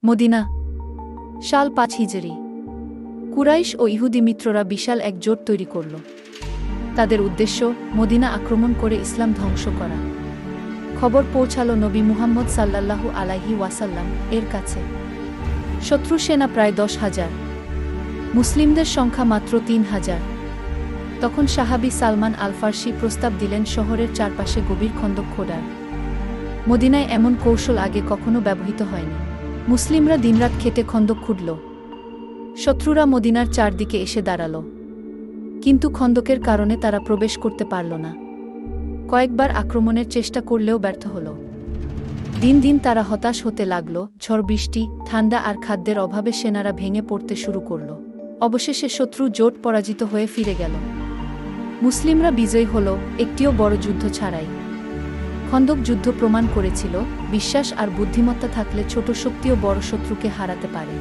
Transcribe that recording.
Medina সাল ৫ হিজরি। কুরাইশ ও ইহুদি মিত্ররা বিশাল এক জোট তৈরি করল। তাদের উদ্দেশ্য মদিনা আক্রমণ করে ইসলাম ধ্বংস করা। খবর পৌঁছালো নবী মুহাম্মদ সাল্লাল্লাহু আলাইহি ওয়াসাল্লাম এর কাছে। শত্রু সেনা প্রায় ১০,০০০, মুসলিমদের সংখ্যা মাত্র ৩,০০০। তখন সাহাবী সালমান আল ফারসি প্রস্তাব দিলেন শহরের চারপাশে গভীর খন্দক খোঁড়ার। মদিনায় এমন কৌশল আগে কখনো ব্যবহৃত হয়নি। মুসলিমরা দিনরাত খেটে খন্দক খুঁড়ল। শত্রুরা মদিনার চারদিকে এসে দাঁড়াল, কিন্তু খন্দকের কারণে তারা প্রবেশ করতে পারল না। কয়েকবার আক্রমণের চেষ্টা করলেও ব্যর্থ হল। দিন দিন তারা হতাশ হতে লাগল। ঝড় বৃষ্টি, ঠান্ডা আর খাদ্যের অভাবে সেনারা ভেঙে পড়তে শুরু করল। অবশেষে শত্রু জোট পরাজিত হয়ে ফিরে গেল। মুসলিমরা বিজয়ী হল, একটিও বড় যুদ্ধ ছাড়াই। খন্দক যুদ্ধ প্রমাণ করেছিল, বিশ্বাস আর বুদ্ধিমত্তা থাকলে ছোট শক্তিও বড় শত্রুকে হারাতে পারে।